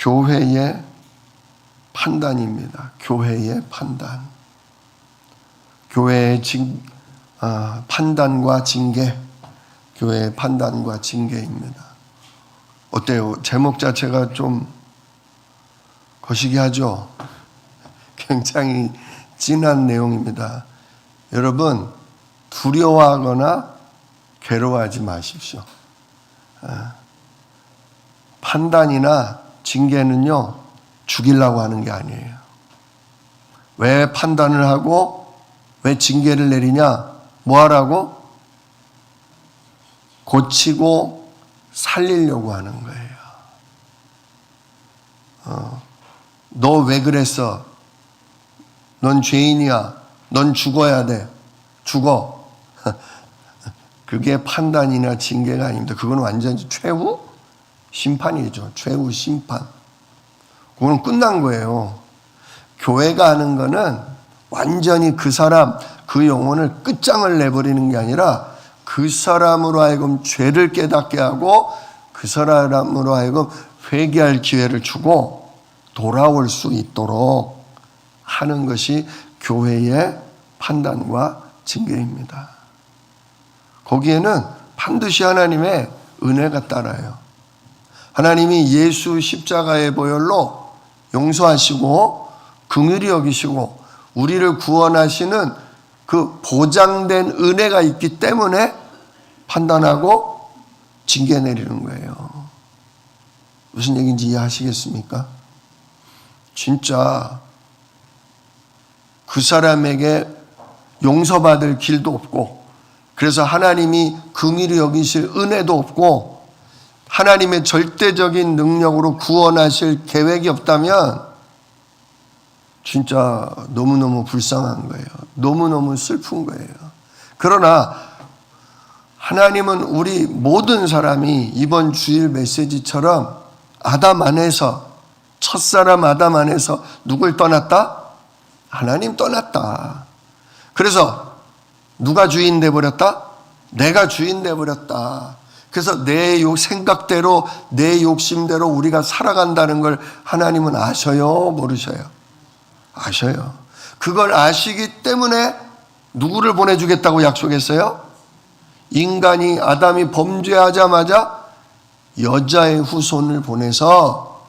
교회의 판단입니다. 교회의 판단. 교회의 판단과 징계. 교회의 판단과 징계입니다. 어때요? 제목 자체가 좀 거시기하죠? 굉장히 진한 내용입니다. 여러분, 두려워하거나 괴로워하지 마십시오. 판단이나 징계는요, 죽이려고 하는 게 아니에요. 왜 판단을 하고 왜 징계를 내리냐? 뭐 하라고? 고치고 살리려고 하는 거예요. 너 왜 그랬어? 넌 죄인이야. 넌 죽어야 돼. 죽어. 그게 판단이나 징계가 아닙니다. 그건 완전히 최후 심판이죠. 최후 심판. 그거는 끝난 거예요. 교회가 하는 거는 완전히 그 사람, 그 영혼을 끝장을 내버리는 게 아니라 그 사람으로 하여금 죄를 깨닫게 하고 그 사람으로 하여금 회개할 기회를 주고 돌아올 수 있도록 하는 것이 교회의 판단과 징계입니다. 거기에는 반드시 하나님의 은혜가 따라요. 하나님이 예수 십자가의 보혈로 용서하시고 긍휼히 여기시고 우리를 구원하시는 그 보장된 은혜가 있기 때문에 판단하고 징계 내리는 거예요. 무슨 얘기인지 이해하시겠습니까? 진짜 그 사람에게 용서받을 길도 없고, 그래서 하나님이 긍휼히 여기실 은혜도 없고, 하나님의 절대적인 능력으로 구원하실 계획이 없다면 진짜 너무너무 불쌍한 거예요. 너무너무 슬픈 거예요. 그러나 하나님은 우리 모든 사람이 이번 주일 메시지처럼 아담 안에서, 첫사람 아담 안에서 누굴 떠났다? 하나님 떠났다. 그래서 누가 주인 돼버렸다? 내가 주인 돼버렸다. 그래서 내 생각대로, 내 욕심대로 우리가 살아간다는 걸 하나님은 아셔요? 모르셔요? 아셔요. 그걸 아시기 때문에 누구를 보내주겠다고 약속했어요? 인간이, 아담이 범죄하자마자 여자의 후손을 보내서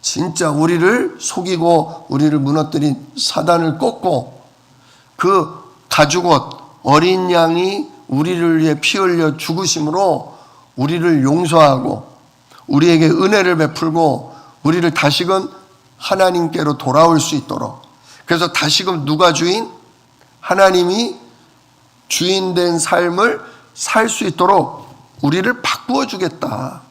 진짜 우리를 속이고 우리를 무너뜨린 사단을 꺾고, 그 가죽옷 어린 양이 우리를 위해 피 흘려 죽으심으로 우리를 용서하고 우리에게 은혜를 베풀고 우리를 다시금 하나님께로 돌아올 수 있도록, 그래서 다시금 누가 주인? 하나님이 주인된 삶을 살 수 있도록 우리를 바꾸어 주겠다.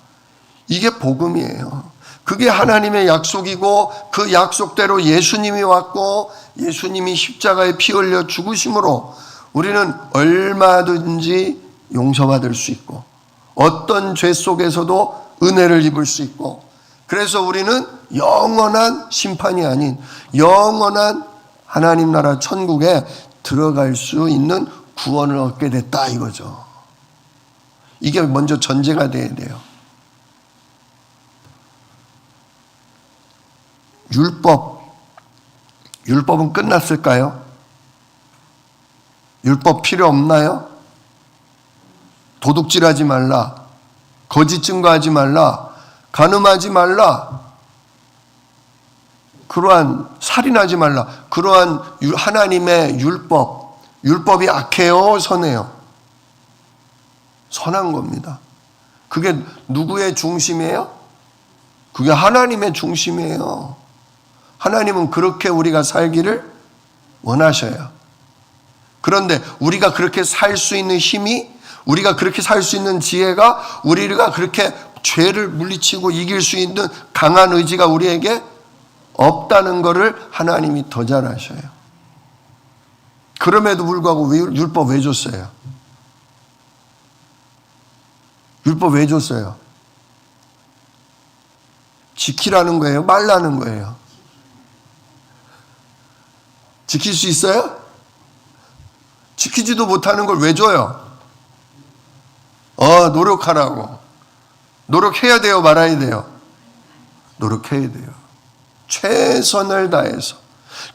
이게 복음이에요. 그게 하나님의 약속이고, 그 약속대로 예수님이 왔고 예수님이 십자가에 피 흘려 죽으심으로 우리는 얼마든지 용서받을 수 있고 어떤 죄 속에서도 은혜를 입을 수 있고, 그래서 우리는 영원한 심판이 아닌 영원한 하나님 나라 천국에 들어갈 수 있는 구원을 얻게 됐다 이거죠. 이게 먼저 전제가 돼야 돼요. 율법은 끝났을까요? 율법 필요 없나요? 도둑질하지 말라, 거짓 증거하지 말라, 간음하지 말라, 그러한 살인하지 말라, 그러한 하나님의 율법이 악해요, 선해요? 선한 겁니다. 그게 누구의 중심이에요? 그게 하나님의 중심이에요. 하나님은 그렇게 우리가 살기를 원하셔요. 그런데 우리가 그렇게 살 수 있는 힘이, 우리가 그렇게 살 수 있는 지혜가, 우리가 그렇게 죄를 물리치고 이길 수 있는 강한 의지가 우리에게 없다는 것을 하나님이 더 잘 아셔요. 그럼에도 불구하고 율법 왜 줬어요? 율법 왜 줬어요? 지키라는 거예요? 말라는 거예요? 지킬 수 있어요? 지키지도 못하는 걸 왜 줘요? 노력하라고. 노력해야 돼요? 말아야 돼요? 노력해야 돼요. 최선을 다해서,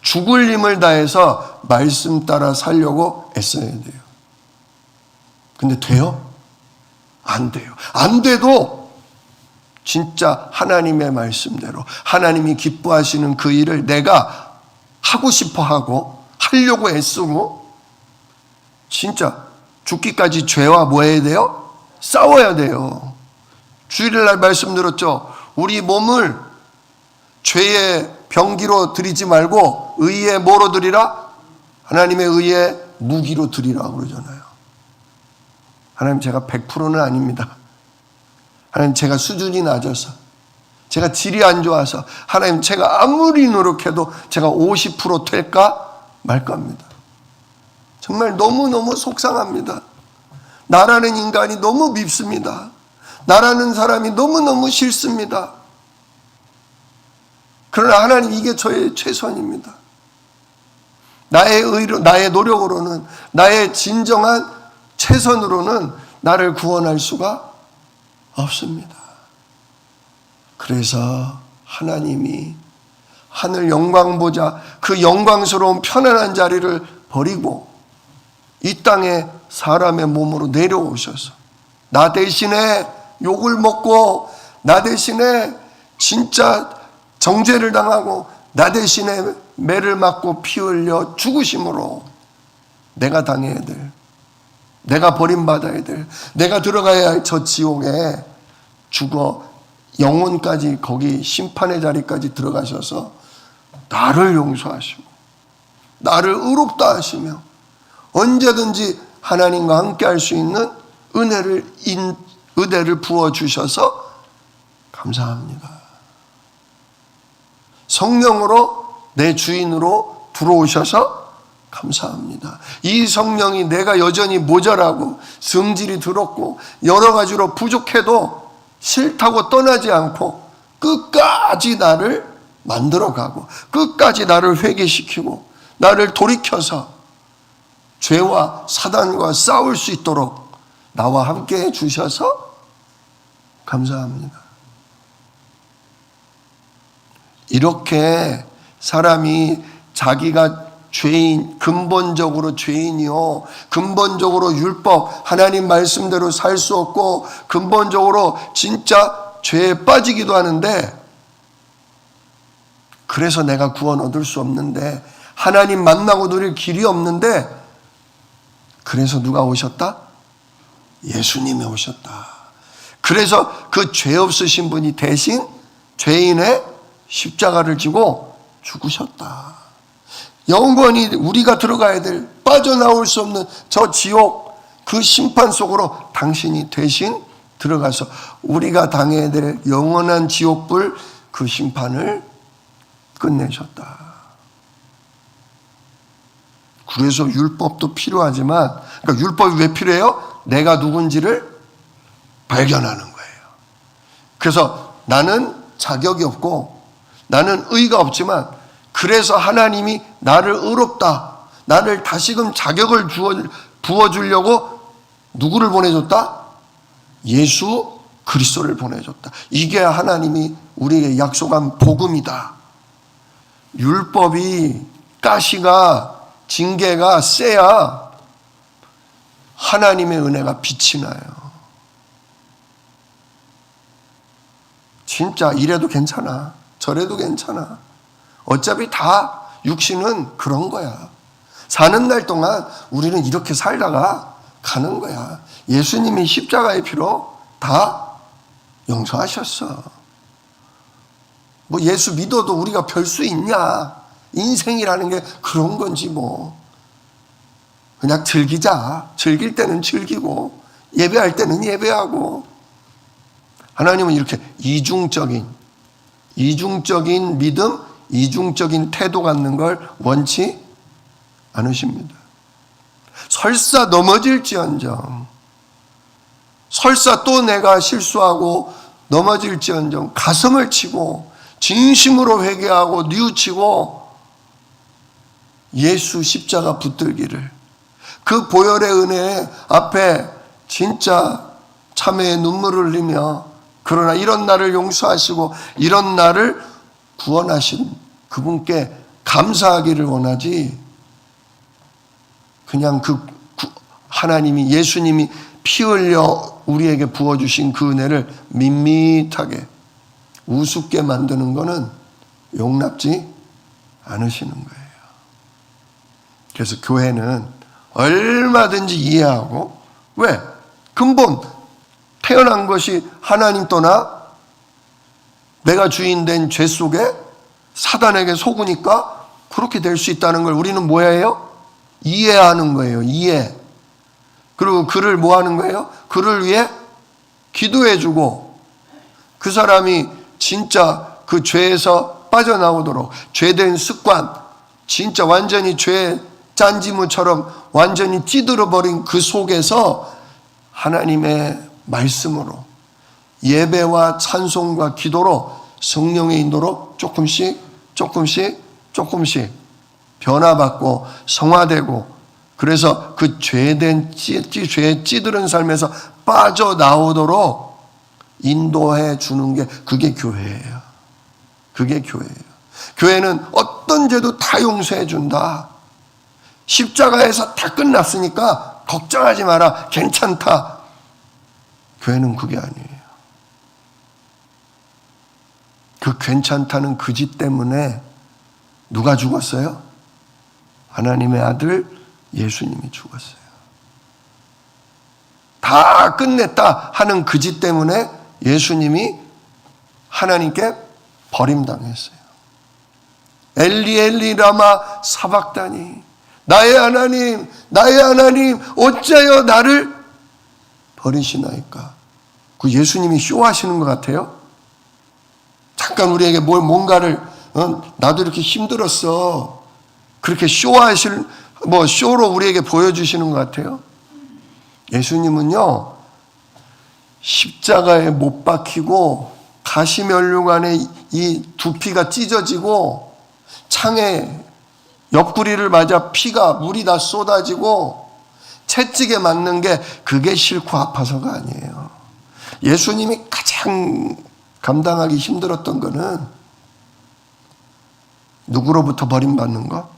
죽을 힘을 다해서 말씀 따라 살려고 애써야 돼요. 근데 돼요? 안 돼요. 안 돼도 진짜 하나님의 말씀대로 하나님이 기뻐하시는 그 일을 내가 하고 싶어 하고 하려고 애쓰고 진짜 죽기까지 죄와 뭐 해야 돼요? 싸워야 돼요. 주일날 말씀 들었죠? 우리 몸을 죄의 병기로 드리지 말고 의의 뭐로 드리라? 하나님의 의의 무기로 드리라 그러잖아요. 하나님 제가 100%는 아닙니다. 하나님 제가 수준이 낮아서 제가 질이 안 좋아서 하나님 제가 아무리 노력해도 제가 50% 될까 말까 합니다. 정말 너무너무 속상합니다. 나라는 인간이 너무 밉습니다. 나라는 사람이 너무너무 싫습니다. 그러나 하나님 이게 저의 최선입니다. 나의 의로, 나의 노력으로는, 나의 진정한 최선으로는 나를 구원할 수가 없습니다. 그래서 하나님이 하늘 영광보자 그 영광스러운 편안한 자리를 버리고 이 땅에 사람의 몸으로 내려오셔서 나 대신에 욕을 먹고 나 대신에 진짜 정죄를 당하고 나 대신에 매를 맞고 피 흘려 죽으심으로 내가 당해야 될, 내가 버림받아야 될, 내가 들어가야 할 저 지옥에 죽어 영혼까지 거기 심판의 자리까지 들어가셔서 나를 용서하시고 나를 의롭다 하시며 언제든지 하나님과 함께 할 수 있는 은혜를 부어주셔서 감사합니다. 성령으로 내 주인으로 들어오셔서 감사합니다. 이 성령이 내가 여전히 모자라고 성질이 더럽고 여러 가지로 부족해도 싫다고 떠나지 않고 끝까지 나를 만들어가고 끝까지 나를 회개시키고 나를 돌이켜서 죄와 사단과 싸울 수 있도록 나와 함께 해주셔서 감사합니다. 이렇게 사람이 자기가 죄인, 근본적으로 죄인이요, 근본적으로 율법, 하나님 말씀대로 살 수 없고 근본적으로 진짜 죄에 빠지기도 하는데 그래서 내가 구원 얻을 수 없는데 하나님 만나고 누릴 길이 없는데 그래서 누가 오셨다? 예수님이 오셨다. 그래서 그 죄 없으신 분이 대신 죄인의 십자가를 지고 죽으셨다. 영원히 우리가 들어가야 될 빠져나올 수 없는 저 지옥 그 심판 속으로 당신이 대신 들어가서 우리가 당해야 될 영원한 지옥불 그 심판을 끝내셨다. 그래서 율법도 필요하지만 그러니까 율법이 왜 필요해요? 내가 누군지를 발견하는 거예요. 그래서 나는 자격이 없고 나는 의가 없지만 그래서 하나님이 나를 의롭다, 나를 다시금 자격을 부어주려고 누구를 보내줬다? 예수 그리스도를 보내줬다. 이게 하나님이 우리에게 약속한 복음이다. 율법이 가시가 징계가 세야 하나님의 은혜가 빛이 나요. 진짜 이래도 괜찮아, 저래도 괜찮아. 어차피 다 육신은 그런 거야. 사는 날 동안 우리는 이렇게 살다가 가는 거야. 예수님이 십자가의 피로 다 용서하셨어. 뭐 예수 믿어도 우리가 별 수 있냐? 인생이라는 게 그런 건지 뭐. 그냥 즐기자. 즐길 때는 즐기고 예배할 때는 예배하고. 하나님은 이렇게 이중적인 믿음, 이중적인 태도 갖는 걸 원치 않으십니다. 설사 넘어질지언정, 설사 또 내가 실수하고 넘어질지언정 가슴을 치고 진심으로 회개하고 뉘우치고 예수 십자가 붙들기를, 그 보혈의 은혜 앞에 진짜 참회의 눈물을 흘리며 그러나 이런 나를 용서하시고 이런 나를 구원하신 그분께 감사하기를 원하지, 그냥 하나님이, 예수님이 피 흘려 우리에게 부어주신 그 은혜를 밋밋하게 우습게 만드는 것은 용납지 않으시는 거예요. 그래서 교회는 얼마든지 이해하고, 왜? 근본 태어난 것이 하나님 떠나 내가 주인 된 죄 속에 사단에게 속으니까 그렇게 될 수 있다는 걸 우리는 뭐 해요? 이해하는 거예요. 이해. 그리고 그를 뭐 하는 거예요? 그를 위해 기도해주고, 그 사람이 진짜 그 죄에서 빠져나오도록, 죄된 습관, 진짜 완전히 죄의 짠지무처럼 완전히 찌들어버린 그 속에서 하나님의 말씀으로, 예배와 찬송과 기도로, 성령의 인도로 조금씩 변화받고 성화되고, 그래서 그 죄된 죄에 찌들은 삶에서 빠져나오도록 인도해 주는 게, 그게 교회예요. 그게 교회예요. 교회는 어떤 죄도 다 용서해 준다. 십자가에서 다 끝났으니까 걱정하지 마라. 괜찮다. 교회는 그게 아니에요. 그 괜찮다는 그 짓 때문에 누가 죽었어요? 하나님의 아들 예수님이 죽었어요. 다 끝냈다 하는 그 짓 때문에 예수님이 하나님께 버림당했어요. 엘리 엘리 라마 사박다니, 나의 하나님 어찌하여 나를 버리시나이까. 그 예수님이 쇼하시는 것 같아요. 잠깐 우리에게 뭔가를, 나도 이렇게 힘들었어, 그렇게 쇼로 우리에게 보여주시는 것 같아요. 예수님은요, 십자가에 못 박히고 가시면류관에 이 두피가 찢어지고 창에 옆구리를 맞아 물이 다 쏟아지고 채찍에 맞는 게, 그게 싫고 아파서가 아니에요. 예수님이 가장 감당하기 힘들었던 거는 누구로부터 버림받는 거?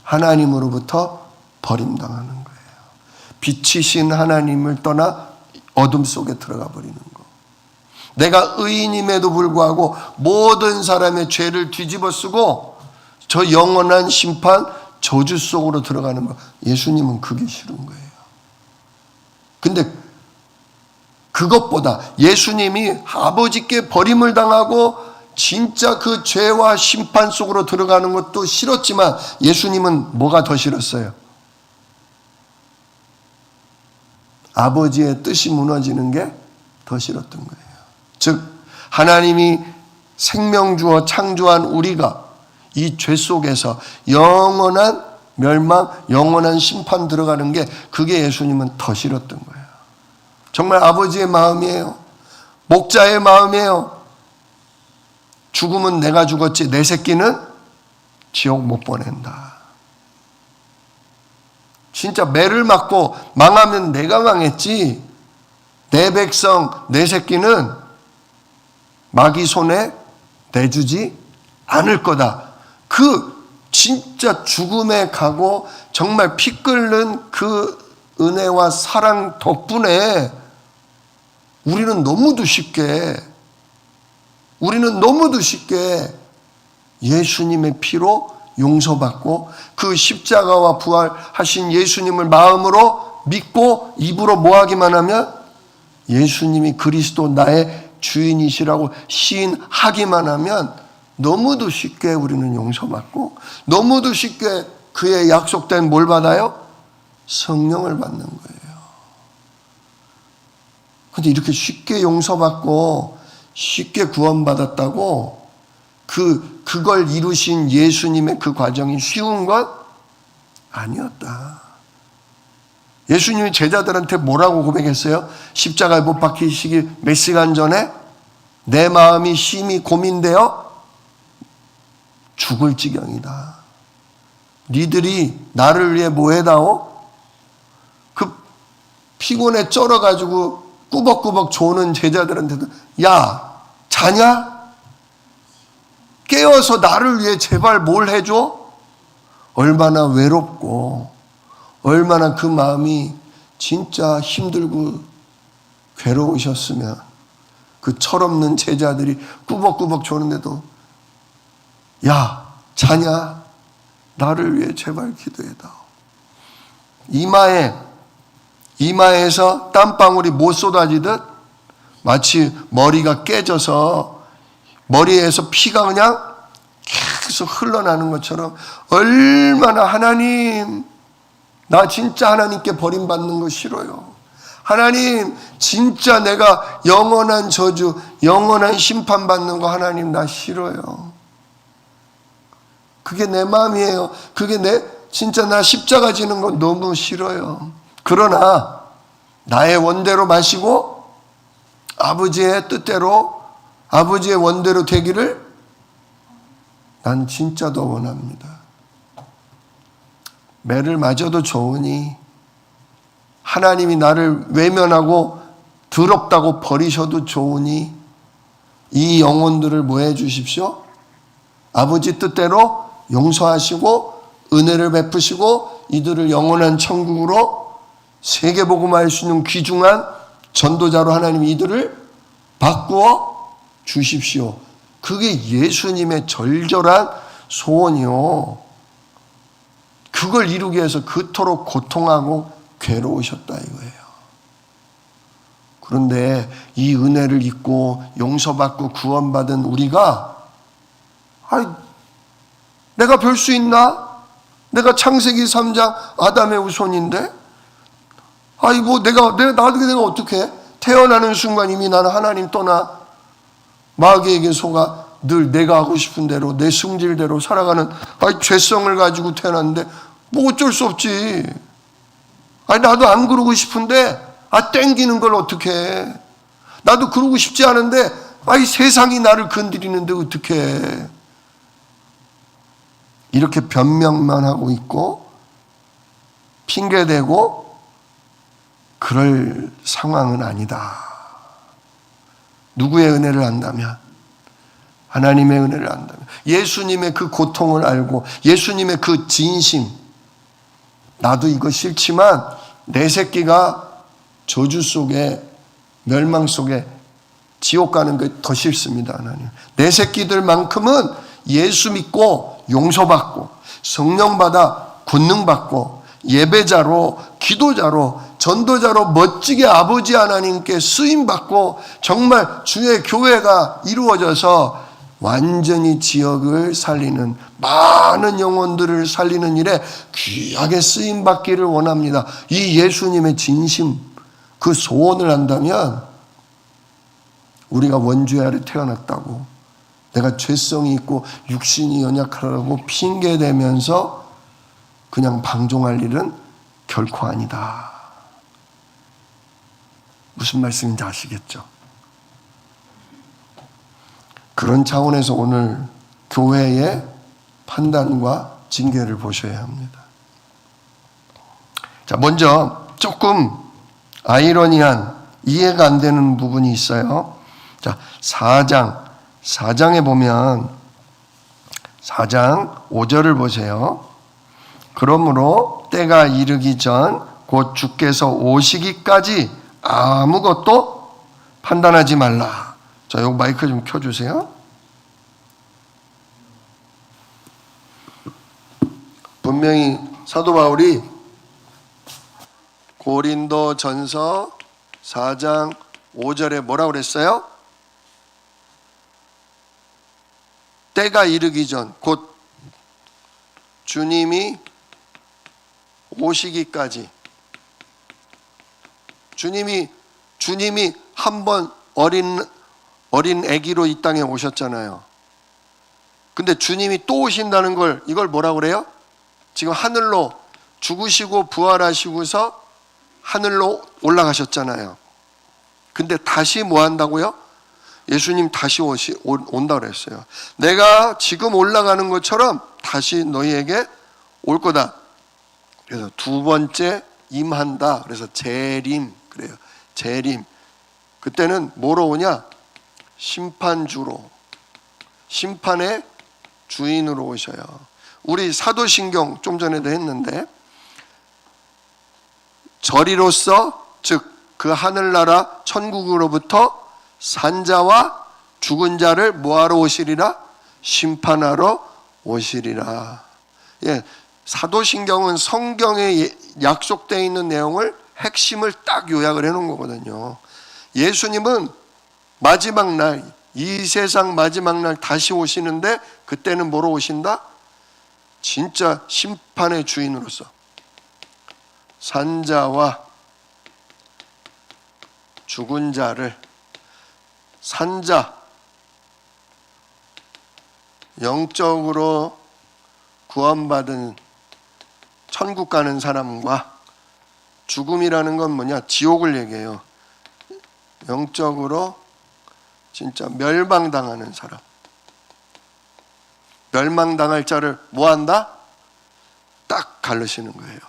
하나님으로부터 버림당하는 거예요. 빛이신 하나님을 떠나 어둠 속에 들어가 버리는 거. 내가 의인임에도 불구하고 모든 사람의 죄를 뒤집어 쓰고 저 영원한 심판, 저주 속으로 들어가는 거. 예수님은 그게 싫은 거예요. 근데 그것보다 예수님이 아버지께 버림을 당하고 진짜 그 죄와 심판 속으로 들어가는 것도 싫었지만, 예수님은 뭐가 더 싫었어요? 아버지의 뜻이 무너지는 게 더 싫었던 거예요. 즉 하나님이 생명 주어 창조한 우리가 이 죄 속에서 영원한 멸망, 영원한 심판 들어가는 게, 그게 예수님은 더 싫었던 거예요. 정말 아버지의 마음이에요. 목자의 마음이에요. 죽으면 내가 죽었지 내 새끼는 지옥 못 보낸다. 진짜 매를 맞고 망하면 내가 망했지, 내 백성, 내 새끼는 마귀 손에 내주지 않을 거다. 그 진짜 죽음에 가고 정말 피 끓는 그 은혜와 사랑 덕분에 우리는 너무도 쉽게 예수님의 피로 용서받고, 그 십자가와 부활하신 예수님을 마음으로 믿고 입으로 뭐하기만 하면 예수님이 그리스도 나의 주인이시라고 시인하기만 하면 너무도 쉽게 우리는 용서받고, 너무도 쉽게 그의 약속된 뭘 받아요? 성령을 받는 거예요. 근데 이렇게 쉽게 용서받고 쉽게 구원받았다고 그걸 이루신 예수님의 그 과정이 쉬운 건 아니었다. 예수님이 제자들한테 뭐라고 고백했어요? 십자가에 못 박히시기 몇 시간 전에 내 마음이 심히 고민되어 죽을 지경이다. 니들이 나를 위해 뭐 해다오? 그 피곤에 쩔어가지고 꾸벅꾸벅 조는 제자들한테도 야, 자냐? 깨어서 나를 위해 제발 뭘 해줘? 얼마나 외롭고 얼마나 그 마음이 진짜 힘들고 괴로우셨으면 그 철없는 제자들이 꾸벅꾸벅 조는데도 야, 자냐? 나를 위해 제발 기도해다오. 이마에서 땀방울이 못 쏟아지듯 마치 머리가 깨져서 머리에서 피가 그냥 계속 흘러나는 것처럼 얼마나 하나님, 나 진짜 하나님께 버림받는 거 싫어요. 하나님, 진짜 내가 영원한 저주, 영원한 심판받는 거 하나님 나 싫어요. 그게 내 마음이에요. 그게 진짜 나 십자가 지는 거 너무 싫어요. 그러나 나의 원대로 마시고 아버지의 뜻대로, 아버지의 원대로 되기를 난 진짜 더 원합니다. 매를 맞아도 좋으니 하나님이 나를 외면하고 더럽다고 버리셔도 좋으니 이 영혼들을 뭐 해 주십시오? 아버지 뜻대로 용서하시고 은혜를 베푸시고 이들을 영원한 천국으로 세계복음화할 수 있는 귀중한 전도자로 하나님 이들을 바꾸어 주십시오. 그게 예수님의 절절한 소원이요. 그걸 이루기 위해서 그토록 고통하고 괴로우셨다 이거예요. 그런데 이 은혜를 입고 용서받고 구원받은 우리가 내가 별 수 있나? 내가 창세기 3장 아담의 후손인데 내가 어떻게 태어나는 순간 이미 나는 하나님 떠나 마귀에게 속아 늘 내가 하고 싶은 대로 내 승질대로 살아가는 죄성을 가지고 태어났는데 뭐 어쩔 수 없지. 나도 안 그러고 싶은데 땡기는 걸 어떻게 해. 나도 그러고 싶지 않은데 세상이 나를 건드리는데 어떻게 해. 이렇게 변명만 하고 있고 핑계대고 그럴 상황은 아니다. 누구의 은혜를 안다면? 하나님의 은혜를 안다면, 예수님의 그 고통을 알고 예수님의 그 진심, 나도 이거 싫지만 내 새끼가 저주 속에 멸망 속에 지옥 가는 게 더 싫습니다. 하나님, 내 새끼들만큼은 예수 믿고 용서받고 성령 받아 권능받고 예배자로 기도자로 전도자로 멋지게 아버지 하나님께 쓰임받고 정말 주의 교회가 이루어져서 완전히 지역을 살리는 많은 영혼들을 살리는 일에 귀하게 쓰임받기를 원합니다. 이 예수님의 진심, 그 소원을 한다면 우리가 원죄 아래 태어났다고 내가 죄성이 있고 육신이 연약하다고 핑계대면서 그냥 방종할 일은 결코 아니다. 무슨 말씀인지 아시겠죠? 그런 차원에서 오늘 교회의 판단과 징계를 보셔야 합니다. 자, 먼저 조금 아이러니한 이해가 안 되는 부분이 있어요. 자, 4장에 보면 4장 5절을 보세요. 그러므로 때가 이르기 전 곧 주께서 오시기까지 아무것도 판단하지 말라. 자, 요 마이크 좀 켜주세요. 분명히 사도 바울이 고린도 전서 4장 5절에 뭐라고 그랬어요? 때가 이르기 전, 곧 주님이 오시기까지. 주님이 한 번 어린 아기로 이 땅에 오셨잖아요. 근데 주님이 또 오신다는 이걸 뭐라고 그래요? 지금 하늘로 죽으시고 부활하시고서 하늘로 올라가셨잖아요. 근데 다시 뭐 한다고요? 예수님 다시 온다 그랬어요. 내가 지금 올라가는 것처럼 다시 너희에게 올 거다. 그래서 두 번째 임한다. 그래서 재림 그래요. 재림. 그때는 뭐로 오냐? 심판주로, 심판의 주인으로 오셔요. 우리 사도신경 좀 전에도 했는데, 저리로서 즉 그 하늘나라 천국으로부터 산자와 죽은 자를 뭐하러 오시리라? 심판하러 오시리라. 예, 사도신경은 성경에 약속되어 있는 내용을 핵심을 딱 요약을 해놓은 거거든요. 예수님은 마지막 날, 이 세상 마지막 날 다시 오시는데 그때는 뭐로 오신다? 진짜 심판의 주인으로서 산자와 죽은 자를, 산자, 영적으로 구원받은 천국 가는 사람과, 죽음이라는 건 뭐냐? 지옥을 얘기해요. 영적으로 진짜 멸망당하는 사람, 멸망당할 자를 뭐한다? 딱 가르치는 거예요.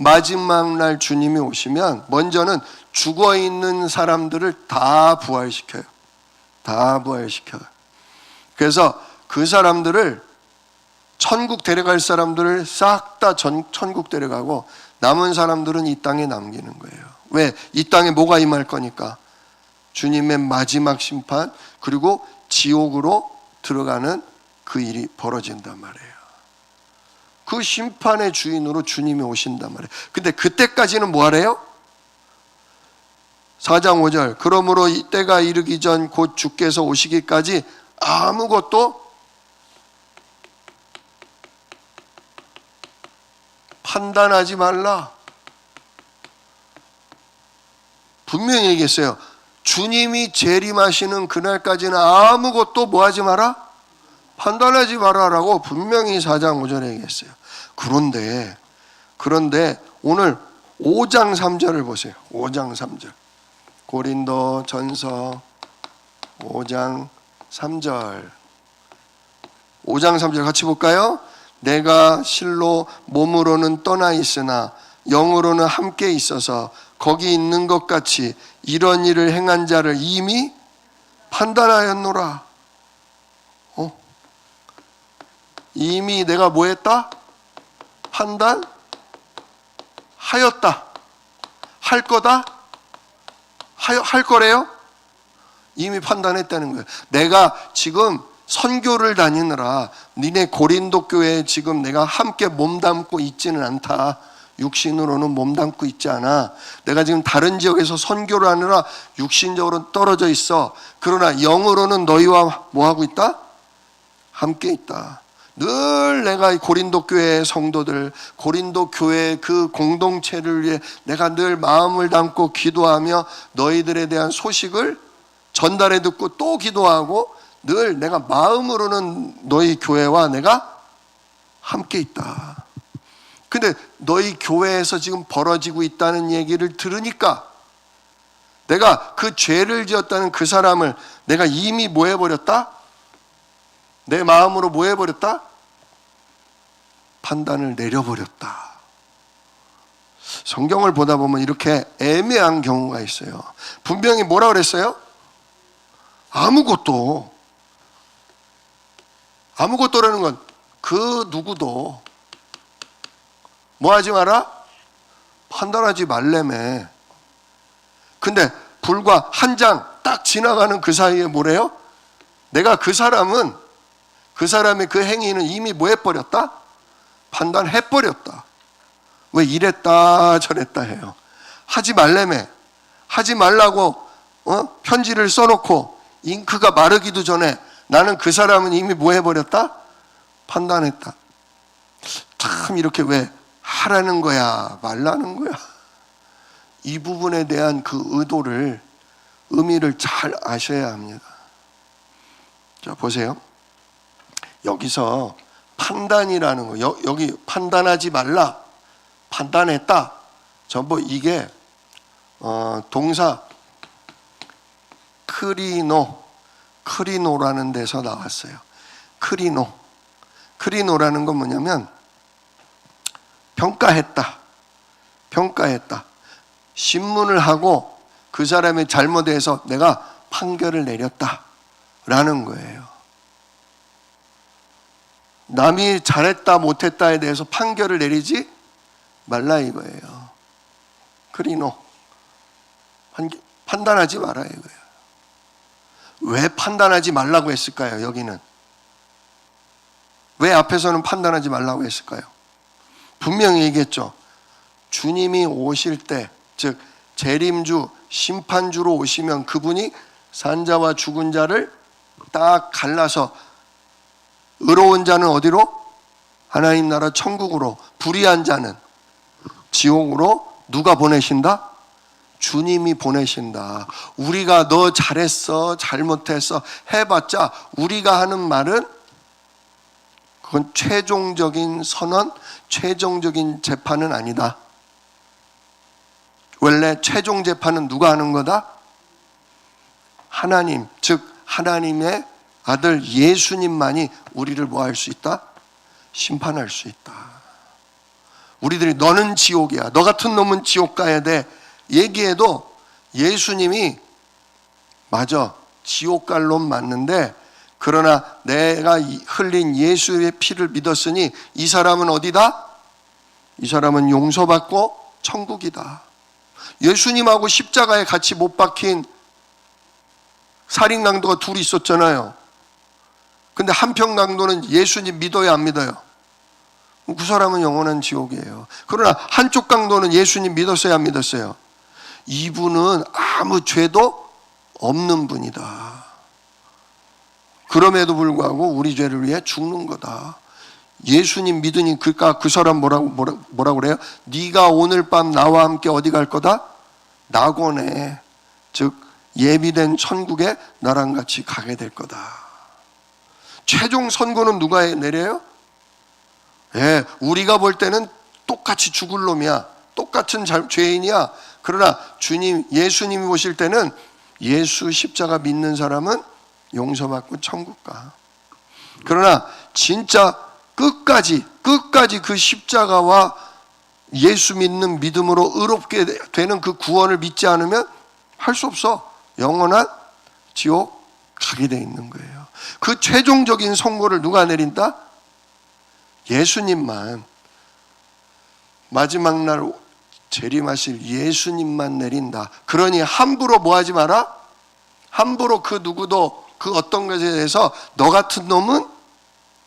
마지막 날 주님이 오시면 먼저는 죽어있는 사람들을 다 부활시켜요. 다 부활시켜요. 그래서 그 사람들을, 천국 데려갈 사람들을 싹 다 천국 데려가고 남은 사람들은 이 땅에 남기는 거예요. 왜? 이 땅에 뭐가 임할 거니까. 주님의 마지막 심판, 그리고 지옥으로 들어가는 그 일이 벌어진단 말이에요. 그 심판의 주인으로 주님이 오신단 말이에요. 근데 그때까지는 뭐 하래요? 4장 5절, 그러므로 이때가 이르기 전 곧 주께서 오시기까지 아무것도 판단하지 말라. 분명히 얘기했어요. 주님이 재림하시는 그날까지는 아무것도 뭐 하지 마라? 판단하지 마라라고 분명히 4장 5절에 얘기했어요. 그런데 오늘 5장 3절을 보세요. 5장 3절. 고린도 전서 5장 3절. 5장 3절 같이 볼까요? 내가 실로 몸으로는 떠나 있으나 영으로는 함께 있어서 거기 있는 것 같이 이런 일을 행한 자를 이미 판단하였노라. 이미 내가 뭐 했다? 판단하였다. 할 거다? 할 거래요? 이미 판단했다는 거예요. 내가 지금 선교를 다니느라 니네 고린도 교회에 지금 내가 함께 몸담고 있지는 않다. 육신으로는 몸담고 있지 않아. 내가 지금 다른 지역에서 선교를 하느라 육신적으로는 떨어져 있어. 그러나 영으로는 너희와 뭐하고 있다? 함께 있다. 늘 내가 고린도 교회의 성도들, 고린도 교회의 그 공동체를 위해 내가 늘 마음을 담고 기도하며 너희들에 대한 소식을 전달해 듣고 또 기도하고 늘 내가 마음으로는 너희 교회와 내가 함께 있다. 근데 너희 교회에서 지금 벌어지고 있다는 얘기를 들으니까 내가 그 죄를 지었다는 그 사람을 내가 이미 뭐 해버렸다? 내 마음으로 뭐 해버렸다? 판단을 내려버렸다. 성경을 보다 보면 이렇게 애매한 경우가 있어요. 분명히 뭐라 그랬어요? 아무것도라는 건 그 누구도 뭐 하지 마라? 판단하지 말래매. 근데 불과 한 장 딱 지나가는 그 사이에 뭐래요? 내가 그 사람의 그 행위는 이미 뭐 해버렸다? 판단해버렸다. 왜 이랬다 저랬다 해요? 하지 말래매. 하지 말라고 편지를 써놓고 잉크가 마르기도 전에 나는 그 사람은 이미 뭐 해버렸다? 판단했다. 참 이렇게 왜 하라는 거야 말라는 거야, 이 부분에 대한 그 의미를 잘 아셔야 합니다. 자 보세요. 여기서 판단이라는 거, 여기 판단하지 말라, 판단했다, 전부 이게 동사 크리노라는 데서 나왔어요. 크리노라는 건 뭐냐면 평가했다. 신문을 하고 그 사람의 잘못에 대해서 내가 판결을 내렸다라는 거예요. 남이 잘했다 못했다에 대해서 판결을 내리지 말라 이거예요. 크리노, 판단하지 마라 이거예요. 왜 판단하지 말라고 했을까요? 여기는 왜 앞에서는 판단하지 말라고 했을까요? 분명히 얘기했죠. 주님이 오실 때, 즉 재림주, 심판주로 오시면 그분이 산자와 죽은 자를 딱 갈라서 의로운 자는 어디로? 하나님 나라 천국으로, 불의한 자는 지옥으로 누가 보내신다? 주님이 보내신다. 우리가 너 잘했어, 잘못했어 해봤자 우리가 하는 말은 그건 최종적인 선언, 최종적인 재판은 아니다. 원래 최종 재판은 누가 하는 거다? 하나님, 즉 하나님의 아들 예수님만이 우리를 뭐 할 수 있다? 심판할 수 있다. 우리들이 너는 지옥이야, 너 같은 놈은 지옥 가야 돼 얘기해도 예수님이 맞아, 지옥 갈 놈 맞는데, 그러나 내가 흘린 예수의 피를 믿었으니 이 사람은 어디다? 이 사람은 용서받고 천국이다. 예수님하고 십자가에 같이 못 박힌 살인강도가 둘이 있었잖아요. 근데 한평강도는 예수님 믿어요, 안 믿어요? 그 사람은 영원한 지옥이에요. 그러나 한쪽 강도는 예수님 믿었어요, 안 믿었어요? 이분은 아무 죄도 없는 분이다. 그럼에도 불구하고 우리 죄를 위해 죽는 거다. 예수님 믿으니 그러니까 그 사람 뭐라고 그래요? 네가 오늘 밤 나와 함께 어디 갈 거다? 낙원에, 즉 예비된 천국에 나랑 같이 가게 될 거다. 최종 선고는 누가 내려요? 예, 우리가 볼 때는 똑같이 죽을 놈이야, 똑같은 죄인이야. 그러나 주님, 예수님이 보실 때는 예수 십자가 믿는 사람은 용서받고 천국 가. 그러나 진짜 끝까지 그 십자가와 예수 믿는 믿음으로 의롭게 되는 그 구원을 믿지 않으면 할 수 없어. 영원한 지옥 가게 돼 있는 거예요. 그 최종적인 선고를 누가 내린다? 예수님만. 마지막 날 재림하실 예수님만 내린다. 그러니 함부로 뭐 하지 마라? 함부로 그 누구도 그 어떤 것에 대해서 너 같은 놈은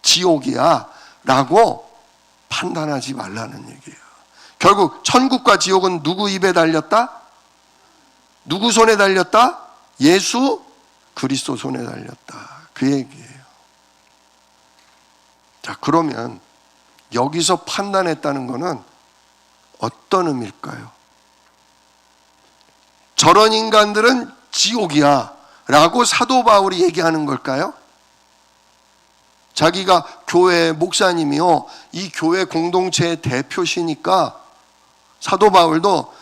지옥이야 라고 판단하지 말라는 얘기예요. 결국 천국과 지옥은 누구 입에 달렸다? 누구 손에 달렸다? 예수 그리스도 손에 달렸다. 그 얘기예요. 자, 그러면 여기서 판단했다는 것은 어떤 의미일까요? 저런 인간들은 지옥이야 라고 사도 바울이 얘기하는 걸까요? 자기가 교회 목사님이요, 이 교회 공동체의 대표시니까 사도 바울도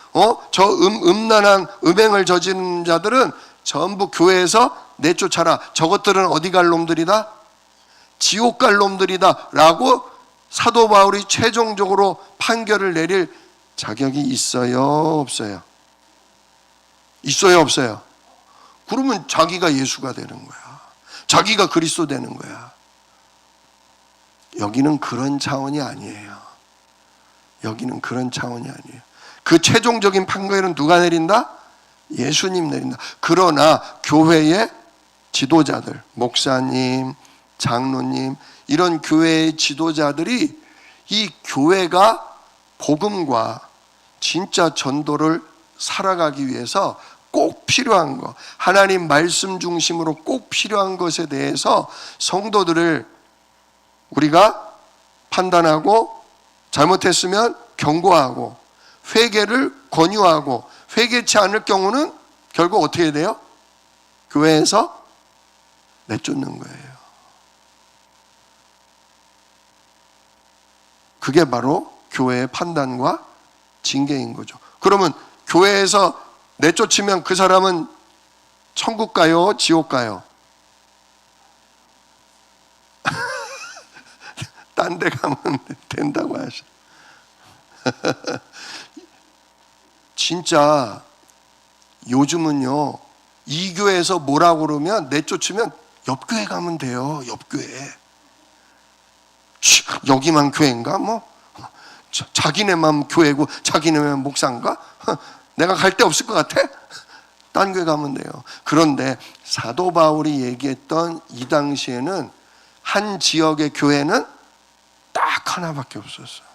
저 음란한 음행을 저지른 자들은 전부 교회에서 내쫓아라. 저것들은 어디 갈 놈들이다? 지옥 갈 놈들이다 라고 사도 바울이 최종적으로 판결을 내릴 자격이 있어요, 없어요? 있어요, 없어요? 그러면 자기가 예수가 되는 거야. 자기가 그리스도 되는 거야. 여기는 그런 차원이 아니에요. 여기는 그런 차원이 아니에요. 그 최종적인 판결은 누가 내린다? 예수님 내린다. 그러나 교회의 지도자들, 목사님, 장로님, 이런 교회의 지도자들이 이 교회가 복음과 진짜 전도를 살아가기 위해서 꼭 필요한 것, 하나님 말씀 중심으로 꼭 필요한 것에 대해서 성도들을 우리가 판단하고 잘못했으면 경고하고 회개를 권유하고, 회개치 않을 경우는 결국 어떻게 돼요? 교회에서 내쫓는 거예요. 그게 바로 교회의 판단과 징계인 거죠. 그러면 교회에서 내쫓으면 그 사람은 천국 가요, 지옥 가요? 딴 데 가면 된다고 하셔. 진짜 요즘은요, 이 교회에서 뭐라고 그러면 내쫓으면 옆 교회 가면 돼요. 옆 교회. 여기만 교회인가? 뭐 자기네만 교회고 자기네만 목사인가? 내가 갈 데 없을 것 같아? 딴 교회 가면 돼요. 그런데 사도 바울이 얘기했던 이 당시에는 한 지역의 교회는 딱 하나밖에 없었어요.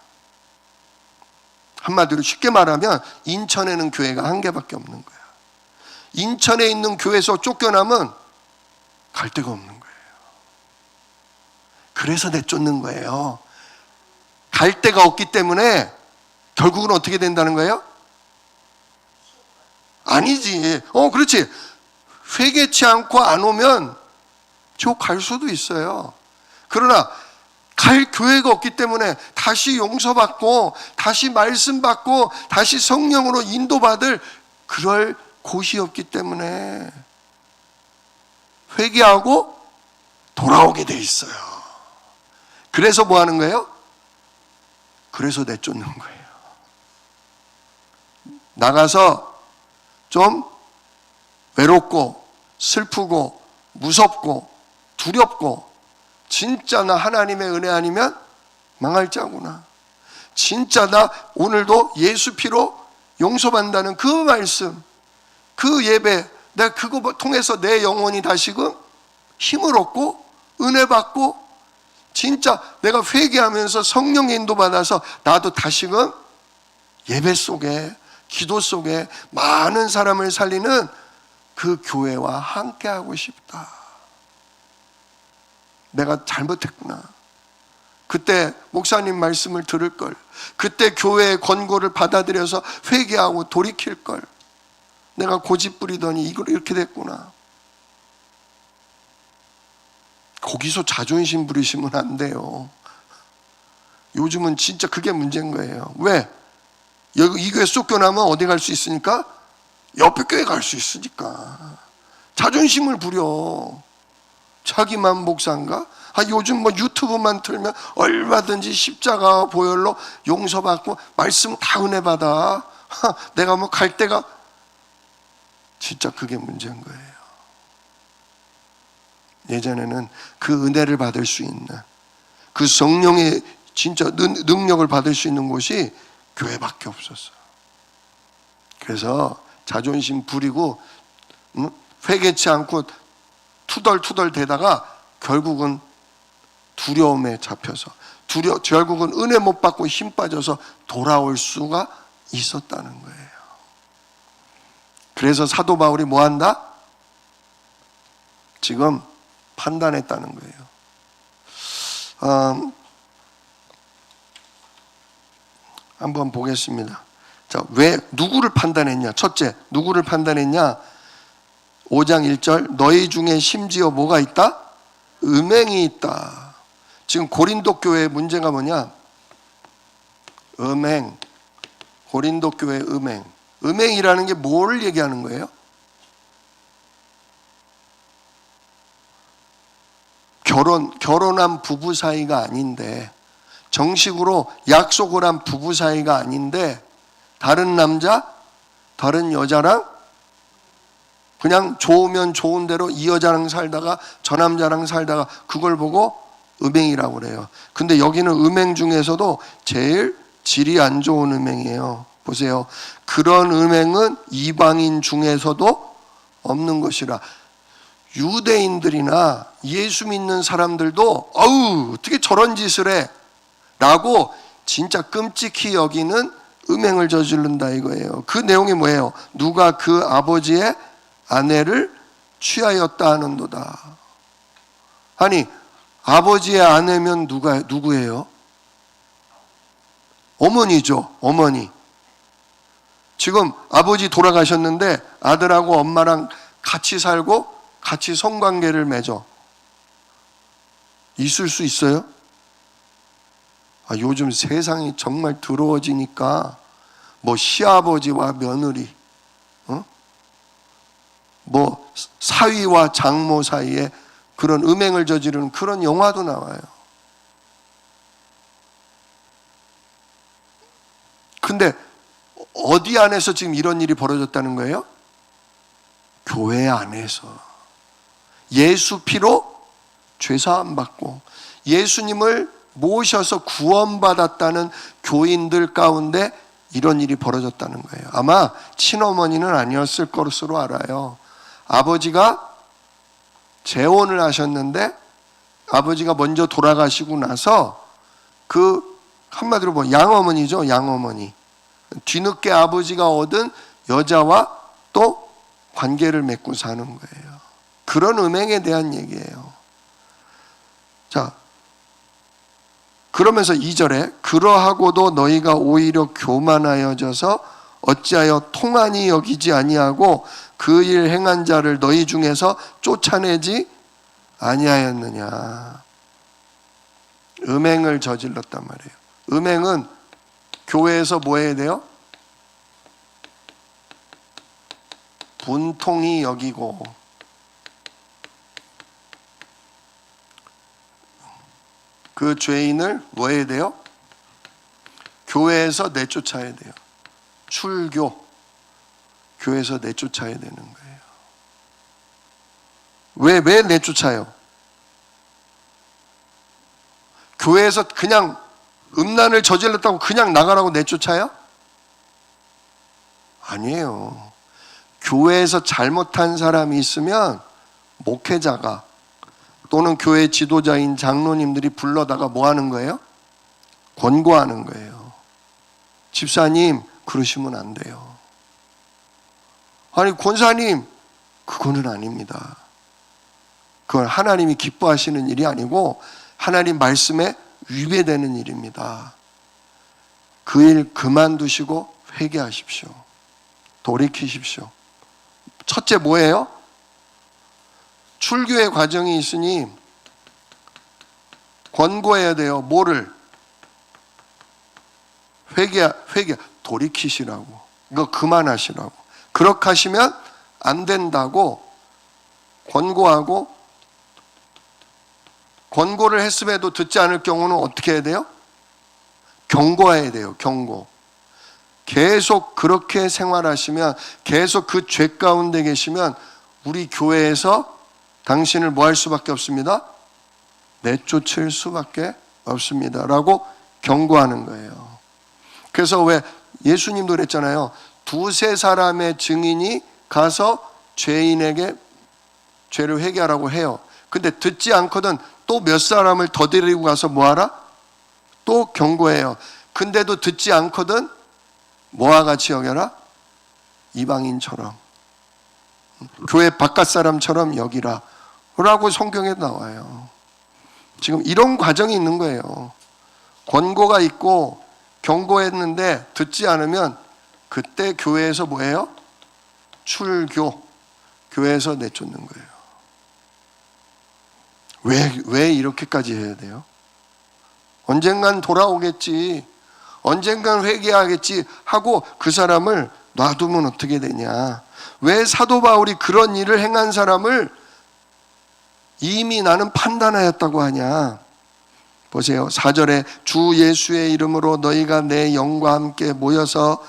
한마디로 쉽게 말하면 인천에는 교회가 한 개밖에 없는 거야. 인천에 있는 교회에서 쫓겨나면 갈 데가 없는 거예요. 그래서 내쫓는 거예요. 갈 데가 없기 때문에 결국은 어떻게 된다는 거예요? 아니지. 그렇지. 회개치 않고 안 오면 지옥 갈 수도 있어요. 그러나 갈 교회가 없기 때문에 다시 용서받고 다시 말씀 받고 다시 성령으로 인도받을 그럴 곳이 없기 때문에 회개하고 돌아오게 돼 있어요. 그래서 뭐 하는 거예요? 그래서 내쫓는 거예요. 나가서 좀 외롭고 슬프고 무섭고 두렵고 진짜 나 하나님의 은혜 아니면 망할 자구나. 진짜 나 오늘도 예수 피로 용서받는다는 그 말씀, 그 예배, 내가 그거 통해서 내 영혼이 다시금 힘을 얻고 은혜 받고 진짜 내가 회개하면서 성령의 인도 받아서 나도 다시금 예배 속에 기도 속에 많은 사람을 살리는 그 교회와 함께하고 싶다. 내가 잘못했구나. 그때 목사님 말씀을 들을 걸. 그때 교회의 권고를 받아들여서 회개하고 돌이킬 걸. 내가 고집 부리더니 이걸 이렇게 됐구나. 거기서 자존심 부리시면 안 돼요. 요즘은 진짜 그게 문제인 거예요. 왜? 이 교회 쫓겨나면 어디 갈 수 있으니까? 옆에 교회 갈 수 있으니까. 자존심을 부려. 자기만 목사인가? 요즘 뭐 유튜브만 틀면 얼마든지 십자가 보혈로 용서받고 말씀 다 은혜 받아. 내가 뭐 갈 데가 진짜 그게 문제인 거예요. 예전에는 그 은혜를 받을 수 있는 그 성령의 진짜 능력을 받을 수 있는 곳이 교회밖에 없었어요. 그래서 자존심 부리고 회개치 않고 투덜투덜 대다가 결국은 두려움에 잡혀서 결국은 은혜 못 받고 힘 빠져서 돌아올 수가 있었다는 거예요. 그래서 사도 바울이 뭐 한다? 지금 판단했다는 거예요. 한번 보겠습니다. 자, 왜 누구를 판단했냐? 첫째, 누구를 판단했냐? 5장 1절 너희 중에 심지어 뭐가 있다? 음행이 있다. 지금 고린도 교회의 문제가 뭐냐? 음행. 고린도 교회 음행. 음행이라는 게 뭘 얘기하는 거예요? 결혼한 부부 사이가 아닌데, 정식으로 약속을 한 부부 사이가 아닌데 다른 남자, 다른 여자랑 그냥 좋으면 좋은 대로 이 여자랑 살다가 저 남자랑 살다가 그걸 보고 음행이라고 그래요. 근데 여기는 음행 중에서도 제일 질이 안 좋은 음행이에요. 보세요. 그런 음행은 이방인 중에서도 없는 것이라. 유대인들이나 예수 믿는 사람들도 어떻게 저런 짓을 해? 라고 진짜 끔찍히 여기는 음행을 저지른다 이거예요. 그 내용이 뭐예요? 누가 그 아버지의 아내를 취하였다 하는도다. 아니, 아버지의 아내면 누구예요? 어머니죠. 어머니. 지금 아버지 돌아가셨는데 아들하고 엄마랑 같이 살고 같이 성관계를 맺어. 있을 수 있어요? 요즘 세상이 정말 더러워지니까 뭐 시아버지와 며느리, 뭐 사위와 장모 사이에 그런 음행을 저지르는 그런 영화도 나와요. 근데 어디 안에서 지금 이런 일이 벌어졌다는 거예요? 교회 안에서 예수 피로 죄사함 받고 예수님을 모셔서 구원받았다는 교인들 가운데 이런 일이 벌어졌다는 거예요. 아마 친어머니는 아니었을 것으로 알아요. 아버지가 재혼을 하셨는데 아버지가 먼저 돌아가시고 나서 그 한마디로 뭐 양어머니죠. 양어머니. 뒤늦게 아버지가 얻은 여자와 또 관계를 맺고 사는 거예요. 그런 음행에 대한 얘기예요. 자, 그러면서 2절에 그러하고도 너희가 오히려 교만하여져서 어찌하여 통한이 여기지 아니하고 그 일 행한 자를 너희 중에서 쫓아내지 아니하였느냐. 음행을 저질렀단 말이에요. 음행은 교회에서 뭐 해야 돼요? 분통히 여기고 그 죄인을 뭐 해야 돼요? 교회에서 내쫓아야 돼요. 출교. 교회에서 내쫓아야 되는 거예요. 왜 내쫓아요? 교회에서 그냥 음란을 저질렀다고 그냥 나가라고 내쫓아요? 아니에요. 교회에서 잘못한 사람이 있으면 목회자가 또는 교회 지도자인 장로님들이 불러다가 뭐 하는 거예요? 권고하는 거예요. 집사님, 그러시면 안 돼요. 아니, 권사님, 그거는 아닙니다. 그건 하나님이 기뻐하시는 일이 아니고 하나님 말씀에 위배되는 일입니다. 그 일 그만두시고 회개하십시오. 돌이키십시오. 첫째 뭐예요? 출교의 과정이 있으니 권고해야 돼요. 뭐를? 회개, 돌이키시라고. 이거 그만하시라고. 그렇게 하시면 안 된다고 권고하고, 권고를 했음에도 듣지 않을 경우는 어떻게 해야 돼요? 경고해야 돼요. 경고. 계속 그렇게 생활하시면, 계속 그 죄 가운데 계시면 우리 교회에서 당신을 뭐 할 수밖에 없습니다? 내쫓을 수밖에 없습니다. 라고 경고하는 거예요. 그래서 왜 예수님도 그랬잖아요. 두세 사람의 증인이 가서 죄인에게 죄를 회개하라고 해요. 근데 듣지 않거든 또 몇 사람을 더 데리고 가서 뭐하라? 또 경고해요. 근데도 듣지 않거든 뭐와 같이 여겨라? 이방인처럼, 교회 바깥 사람처럼 여기라 라고 성경에 나와요. 지금 이런 과정이 있는 거예요. 권고가 있고 경고했는데 듣지 않으면 그때 교회에서 뭐예요? 출교. 교회에서 내쫓는 거예요. 왜 이렇게까지 해야 돼요? 언젠간 돌아오겠지, 언젠간 회개하겠지 하고 그 사람을 놔두면 어떻게 되냐. 왜 사도 바울이 그런 일을 행한 사람을 이미 나는 판단하였다고 하냐. 보세요. 4절에 주 예수의 이름으로 너희가 내 영과 함께 모여서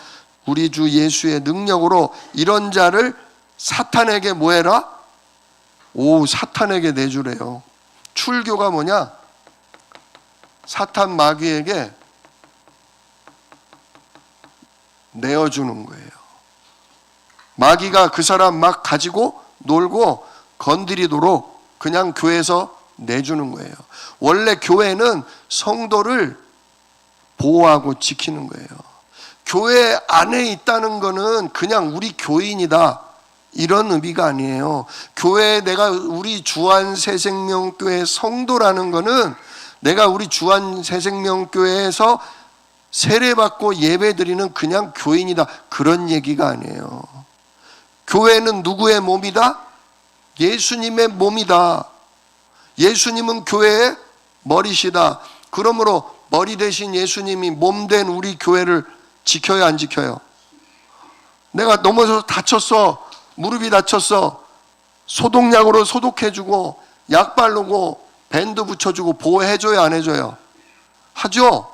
우리 주 예수의 능력으로 이런 자를 사탄에게 뭐해라? 사탄에게 내주래요. 출교가 뭐냐? 사탄 마귀에게 내어주는 거예요. 마귀가 그 사람 막 가지고 놀고 건드리도록 그냥 교회에서 내주는 거예요. 원래 교회는 성도를 보호하고 지키는 거예요. 교회 안에 있다는 거는 그냥 우리 교인이다 이런 의미가 아니에요. 교회에 내가 우리 주안새생명교회 성도라는 거는 내가 우리 주안새생명교회에서 세례받고 예배드리는 그냥 교인이다 그런 얘기가 아니에요. 교회는 누구의 몸이다? 예수님의 몸이다. 예수님은 교회의 머리시다. 그러므로 머리 대신 예수님이 몸된 우리 교회를 지켜요, 안 지켜요? 내가 넘어져서 다쳤어, 무릎이 다쳤어, 소독약으로 소독해주고 약 바르고 밴드 붙여주고 보호해줘요, 안 해줘요? 하죠.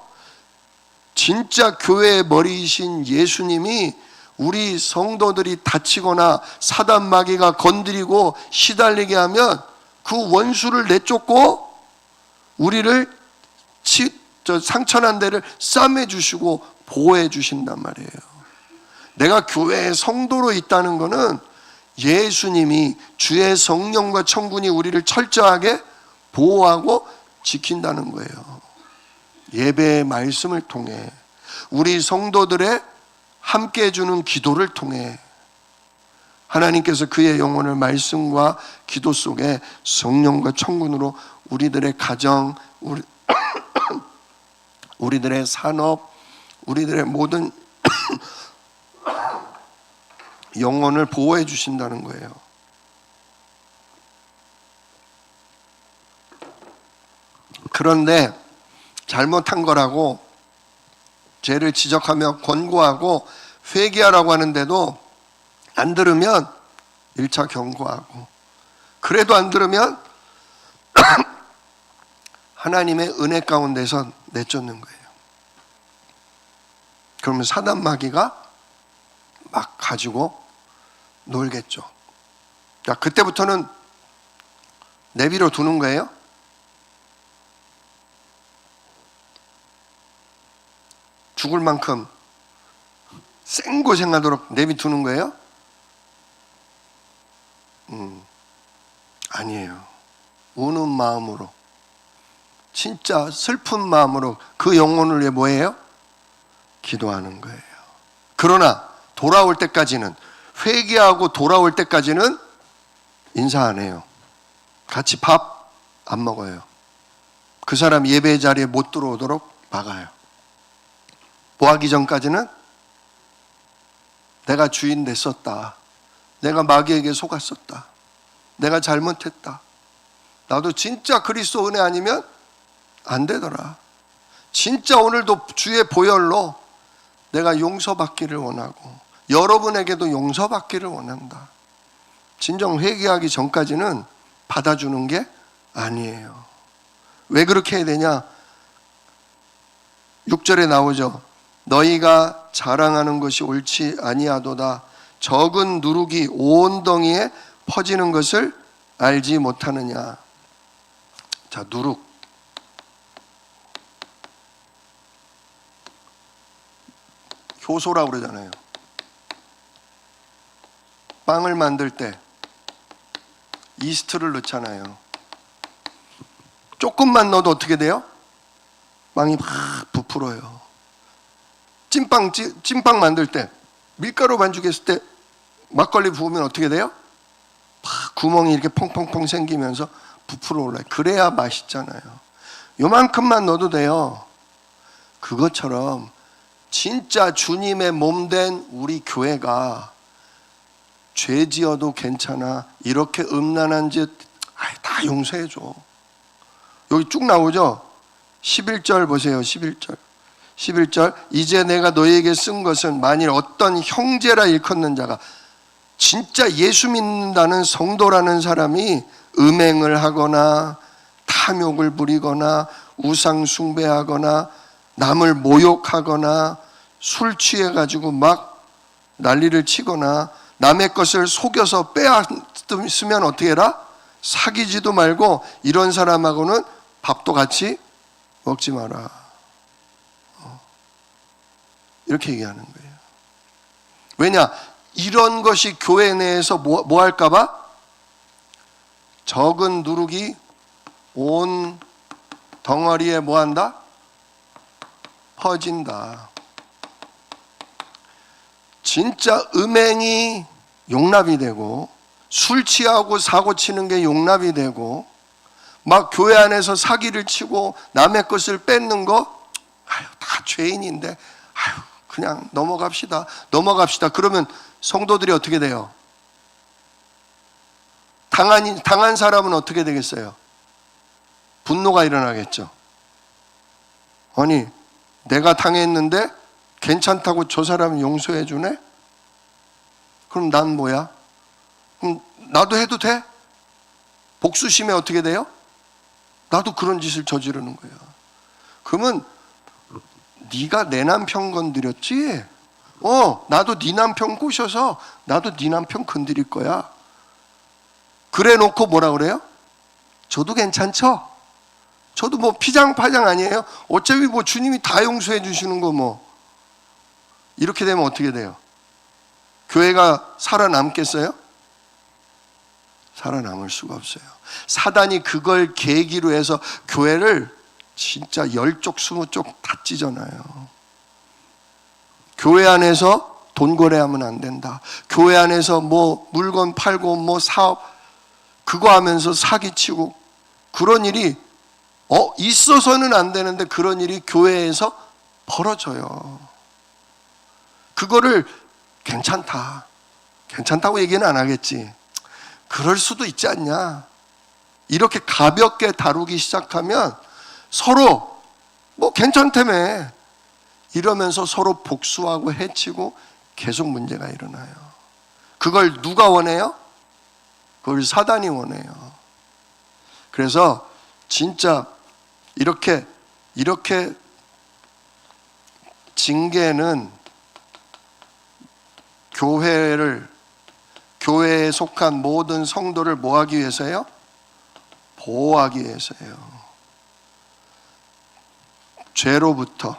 진짜 교회의 머리이신 예수님이 우리 성도들이 다치거나 사단 마귀가 건드리고 시달리게 하면 그 원수를 내쫓고 우리를 상처난 데를 싸매 주시고 보호해 주신단 말이에요. 내가 교회의 성도로 있다는 것은 예수님이 주의 성령과 천군이 우리를 철저하게 보호하고 지킨다는 거예요. 예배의 말씀을 통해, 우리 성도들의 함께 해주는 기도를 통해 하나님께서 그의 영혼을 말씀과 기도 속에 성령과 천군으로 우리들의 가정, 우리들의 산업, 우리들의 모든 영혼을 보호해 주신다는 거예요. 그런데 잘못한 거라고 죄를 지적하며 권고하고 회개하라고 하는데도 안 들으면 1차 경고하고, 그래도 안 들으면 하나님의 은혜 가운데서 내쫓는 거예요. 그러면 사단 마귀가 막 가지고 놀겠죠. 자, 그때부터는 내비로 두는 거예요. 죽을 만큼 생고생하도록 내비 두는 거예요? 아니에요. 우는 마음으로, 진짜 슬픈 마음으로 그 영혼을 위해 뭐예요? 기도하는 거예요. 그러나 돌아올 때까지는, 회개하고 돌아올 때까지는 인사 안 해요. 같이 밥 안 먹어요. 그 사람 예배 자리에 못 들어오도록 막아요. 뭐 하기 전까지는 내가 주인 됐었다, 내가 마귀에게 속았었다, 내가 잘못했다, 나도 진짜 그리스도 은혜 아니면 안 되더라, 진짜 오늘도 주의 보혈로 내가 용서받기를 원하고 여러분에게도 용서받기를 원한다, 진정 회개하기 전까지는 받아주는 게 아니에요. 왜 그렇게 해야 되냐? 6절에 나오죠. 너희가 자랑하는 것이 옳지 아니하도다. 적은 누룩이 온 덩이에 퍼지는 것을 알지 못하느냐. 자, 누룩. 효소라고 그러잖아요. 빵을 만들 때 이스트를 넣잖아요. 조금만 넣어도 어떻게 돼요? 빵이 막 부풀어요. 찐빵 만들 때, 밀가루 반죽했을 때 막걸리 부으면 어떻게 돼요? 막 구멍이 이렇게 펑펑펑 생기면서 부풀어 올라요. 그래야 맛있잖아요. 요만큼만 넣어도 돼요. 그것처럼 진짜 주님의 몸된 우리 교회가 죄 지어도 괜찮아, 이렇게 음란한 짓 다 용서해줘. 여기 쭉 나오죠. 11절 보세요. 11절 이제 내가 너희에게 쓴 것은 만일 어떤 형제라 일컫는 자가, 진짜 예수 믿는다는 성도라는 사람이 음행을 하거나 탐욕을 부리거나 우상 숭배하거나 남을 모욕하거나 술 취해가지고 막 난리를 치거나 남의 것을 속여서 빼앗으면 어떻게 해라? 사귀지도 말고 이런 사람하고는 밥도 같이 먹지 마라. 이렇게 얘기하는 거예요. 왜냐? 이런 것이 교회 내에서 뭐 할까봐? 적은 누룩이 온 덩어리에 뭐 한다? 퍼진다. 진짜 음행이 용납이 되고, 술 취하고 사고 치는 게 용납이 되고, 막 교회 안에서 사기를 치고 남의 것을 뺏는 거, 다 죄인인데 그냥 넘어갑시다. 그러면 성도들이 어떻게 돼요? 당한 사람은 어떻게 되겠어요? 분노가 일어나겠죠. 아니, 내가 당했는데 괜찮다고 저 사람이 용서해 주네? 그럼 난 뭐야? 그럼 나도 해도 돼? 복수심에 어떻게 돼요? 나도 그런 짓을 저지르는 거야. 그러면 네가 내 남편 건드렸지? 나도 네 남편 꼬셔서 나도 네 남편 건드릴 거야. 그래 놓고 뭐라 그래요? 저도 괜찮죠? 저도 뭐 피장파장 아니에요? 어차피 뭐 주님이 다 용서해 주시는 거 뭐. 이렇게 되면 어떻게 돼요? 교회가 살아남겠어요? 살아남을 수가 없어요. 사단이 그걸 계기로 해서 교회를 진짜 10쪽 20쪽 다 찢어놔요. 교회 안에서 돈 거래하면 안 된다. 교회 안에서 뭐 물건 팔고 뭐 사업 그거 하면서 사기치고 그런 일이 있어서는 안 되는데 그런 일이 교회에서 벌어져요. 그거를 괜찮다고 얘기는 안 하겠지. 그럴 수도 있지 않냐. 이렇게 가볍게 다루기 시작하면 서로 뭐 괜찮다며 이러면서 서로 복수하고 해치고 계속 문제가 일어나요. 그걸 누가 원해요? 그걸 사단이 원해요. 그래서 진짜 이렇게 징계는 교회에 속한 모든 성도를 뭐 하기 위해서요? 보호하기 위해서요. 죄로부터,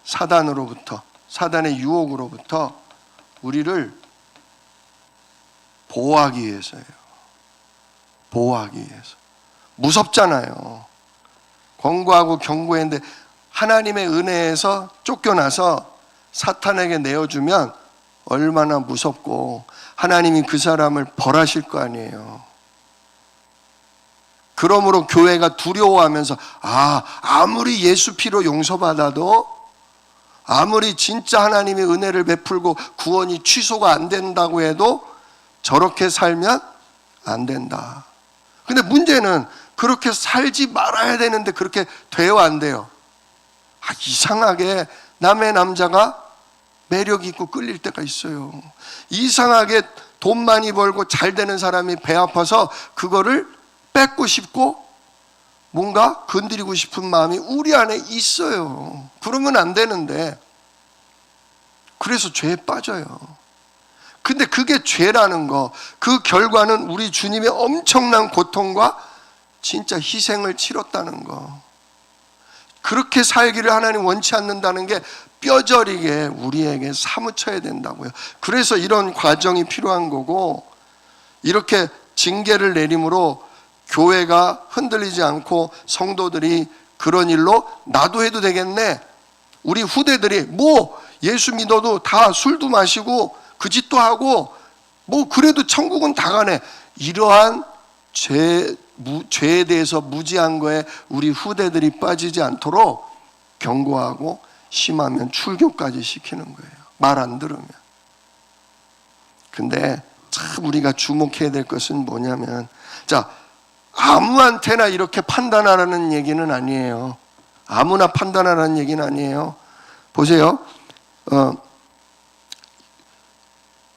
사단으로부터, 사단의 유혹으로부터 우리를 보호하기 위해서예요. 보호하기 위해서. 무섭잖아요. 권고하고 경고했는데 하나님의 은혜에서 쫓겨나서 사탄에게 내어주면 얼마나 무섭고 하나님이 그 사람을 벌하실 거 아니에요. 그러므로 교회가 두려워하면서 아무리 예수 피로 용서받아도 아무리 진짜 하나님의 은혜를 베풀고 구원이 취소가 안 된다고 해도 저렇게 살면 안 된다. 근데 문제는 그렇게 살지 말아야 되는데 그렇게 돼요, 안 돼요? 이상하게 남의 남자가 매력 있고 끌릴 때가 있어요. 이상하게 돈 많이 벌고 잘 되는 사람이 배 아파서 그거를 뺏고 싶고 뭔가 건드리고 싶은 마음이 우리 안에 있어요. 그러면 안 되는데 그래서 죄에 빠져요. 근데 그게 죄라는 거, 그 결과는 우리 주님의 엄청난 고통과 진짜 희생을 치렀다는 거. 그렇게 살기를 하나님 원치 않는다는 게 뼈저리게 우리에게 사무쳐야 된다고요. 그래서 이런 과정이 필요한 거고, 이렇게 징계를 내림으로 교회가 흔들리지 않고 성도들이 그런 일로 나도 해도 되겠네. 우리 후대들이 뭐 예수 믿어도 다 술도 마시고 그 짓도 하고 뭐 그래도 천국은 다 가네. 이러한 죄에 대해서 무지한 거에 우리 후대들이 빠지지 않도록 경고하고 심하면 출교까지 시키는 거예요. 말 안 들으면. 근데 참 우리가 주목해야 될 것은 뭐냐면, 자, 아무한테나 이렇게 판단하라는 얘기는 아니에요. 아무나 판단하라는 얘기는 아니에요. 보세요.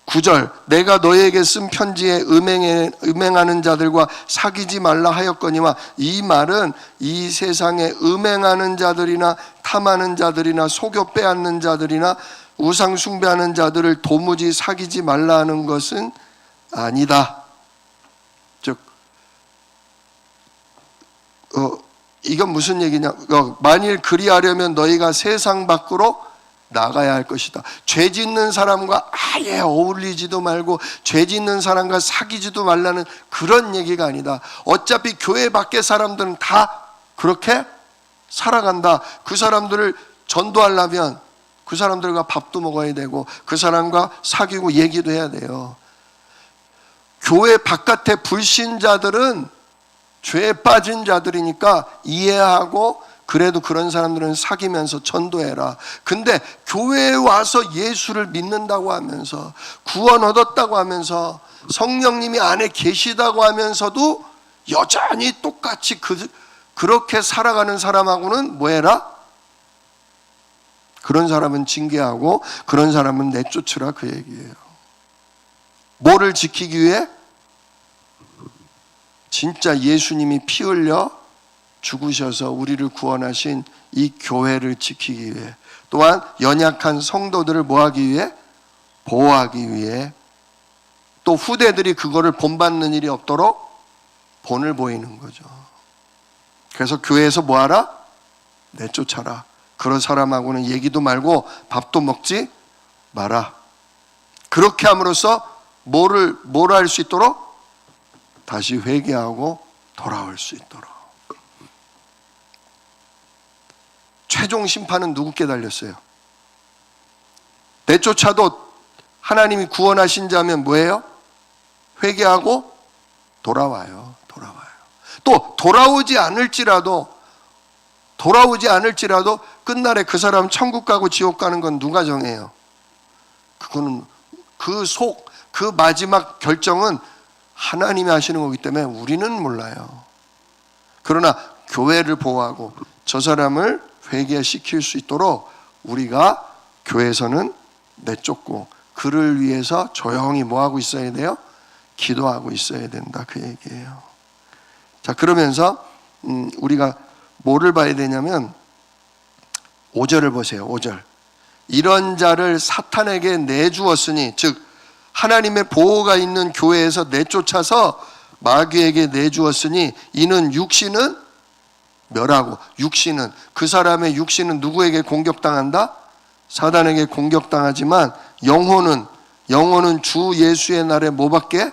9절, 내가 너에게 쓴 편지에 음행하는 자들과 사귀지 말라 하였거니와, 이 말은 이 세상에 음행하는 자들이나 탐하는 자들이나 속여 빼앗는 자들이나 우상 숭배하는 자들을 도무지 사귀지 말라 하는 것은 아니다. 즉 이건 무슨 얘기냐? 만일 그리하려면 너희가 세상 밖으로 나가야 할 것이다. 죄 짓는 사람과 아예 어울리지도 말고 죄 짓는 사람과 사귀지도 말라는 그런 얘기가 아니다. 어차피 교회 밖의 사람들은 다 그렇게 살아간다. 그 사람들을 전도하려면 그 사람들과 밥도 먹어야 되고 그 사람과 사귀고 얘기도 해야 돼요. 교회 바깥의 불신자들은 죄에 빠진 자들이니까 이해하고 그래도 그런 사람들은 사귀면서 전도해라. 근데 교회에 와서 예수를 믿는다고 하면서 구원 얻었다고 하면서 성령님이 안에 계시다고 하면서도 여전히 똑같이 그렇게 살아가는 사람하고는 뭐해라? 그런 사람은 징계하고 그런 사람은 내쫓으라, 그 얘기예요. 뭐를 지키기 위해? 진짜 예수님이 피 흘려 죽으셔서 우리를 구원하신 이 교회를 지키기 위해, 또한 연약한 성도들을 뭐하기 위해? 보호하기 위해, 또 후대들이 그거를 본받는 일이 없도록 본을 보이는 거죠. 그래서 교회에서 뭐하라? 내쫓아라. 그런 사람하고는 얘기도 말고 밥도 먹지 마라. 그렇게 함으로써 뭘 할 수 있도록? 다시 회개하고 돌아올 수 있도록. 최종 심판은 누구께 달렸어요? 내쫓아도 하나님이 구원하신 자면 뭐예요? 회개하고 돌아와요. 또 돌아오지 않을지라도 끝날에 그 사람 천국 가고 지옥 가는 건 누가 정해요? 그거는 그 마지막 결정은 하나님이 하시는 거기 때문에 우리는 몰라요. 그러나 교회를 보호하고 저 사람을 회개시킬 수 있도록 우리가 교회에서는 내쫓고 그를 위해서 조용히 뭐하고 있어야 돼요? 기도하고 있어야 된다, 그 얘기예요. 자, 그러면서 우리가 뭐를 봐야 되냐면 5절을 보세요. 5절. 이런 자를 사탄에게 내주었으니, 즉 하나님의 보호가 있는 교회에서 내쫓아서 마귀에게 내주었으니 이는 육신은 멸하고, 육신은, 그 사람의 육신은 누구에게 공격당한다? 사단에게 공격당하지만 영혼은 주 예수의 날에 뭐 받게?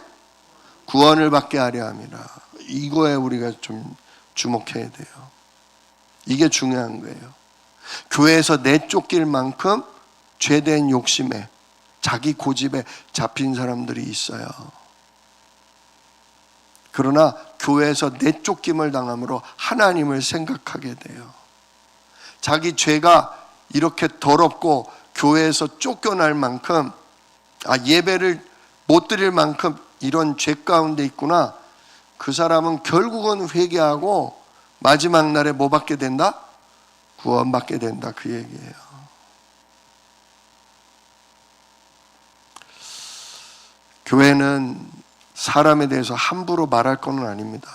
구원을 받게 하려 함이라. 이거에 우리가 좀 주목해야 돼요. 이게 중요한 거예요. 교회에서 내쫓길 만큼 죄된 욕심에, 자기 고집에 잡힌 사람들이 있어요. 그러나 교회에서 내쫓김을 당함으로 하나님을 생각하게 돼요. 자기 죄가 이렇게 더럽고 교회에서 쫓겨날 만큼, 예배를 못 드릴 만큼 이런 죄 가운데 있구나. 그 사람은 결국은 회개하고 마지막 날에 뭐 받게 된다? 구원받게 된다, 그 얘기예요. 교회는 사람에 대해서 함부로 말할 건 아닙니다.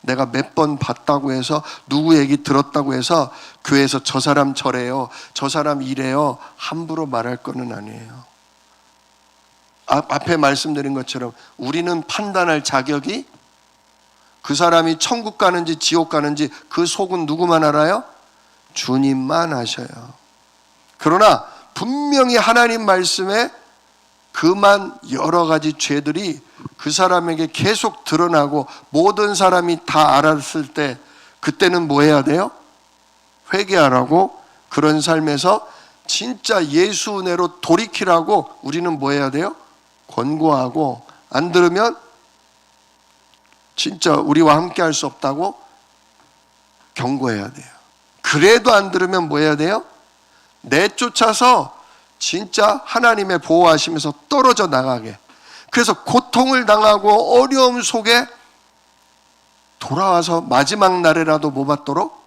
내가 몇 번 봤다고 해서, 누구 얘기 들었다고 해서 교회에서 저 사람 저래요, 저 사람 이래요, 함부로 말할 거는 아니에요. 앞에 말씀드린 것처럼 우리는 판단할 자격이, 그 사람이 천국 가는지 지옥 가는지 그 속은 누구만 알아요? 주님만 아셔요. 그러나 분명히 하나님 말씀에 그만 여러 가지 죄들이 그 사람에게 계속 드러나고 모든 사람이 다 알았을 때, 그때는 뭐 해야 돼요? 회개하라고, 그런 삶에서 진짜 예수 은혜로 돌이키라고 우리는 뭐 해야 돼요? 권고하고, 안 들으면 진짜 우리와 함께 할 수 없다고 경고해야 돼요. 그래도 안 들으면 뭐 해야 돼요? 내쫓아서 진짜 하나님의 보호하시면서 떨어져 나가게. 그래서 고통을 당하고 어려움 속에 돌아와서 마지막 날에라도 뭐 받도록?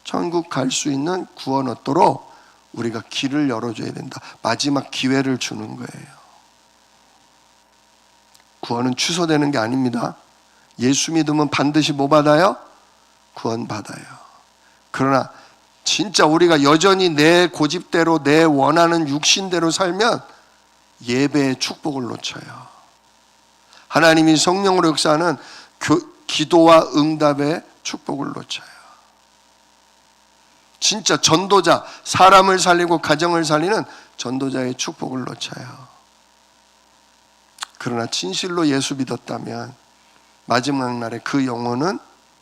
천국 갈 수 있는 구원 얻도록 우리가 길을 열어줘야 된다. 마지막 기회를 주는 거예요. 구원은 취소되는 게 아닙니다. 예수 믿으면 반드시 뭐 받아요? 구원 받아요. 그러나 진짜 우리가 여전히 내 고집대로, 내 원하는 육신대로 살면 예배의 축복을 놓쳐요. 하나님이 성령으로 역사하는 기도와 응답의 축복을 놓쳐요. 진짜 전도자, 사람을 살리고 가정을 살리는 전도자의 축복을 놓쳐요. 그러나 진실로 예수 믿었다면 마지막 날에 그 영혼은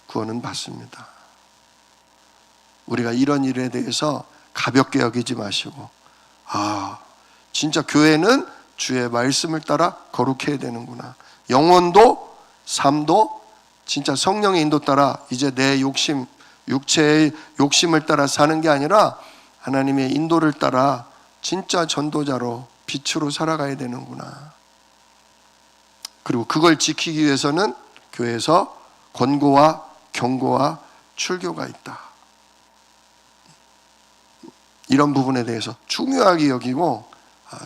구원은 받습니다. 우리가 이런 일에 대해서 가볍게 여기지 마시고, 진짜 교회는 주의 말씀을 따라 거룩해야 되는구나. 영혼도 삶도 진짜 성령의 인도 따라, 이제 내 욕심, 육체의 욕심을 따라 사는 게 아니라 하나님의 인도를 따라 진짜 전도자로, 빛으로 살아가야 되는구나. 그리고 그걸 지키기 위해서는 교회에서 권고와 경고와 출교가 있다. 이런 부분에 대해서 중요하게 여기고,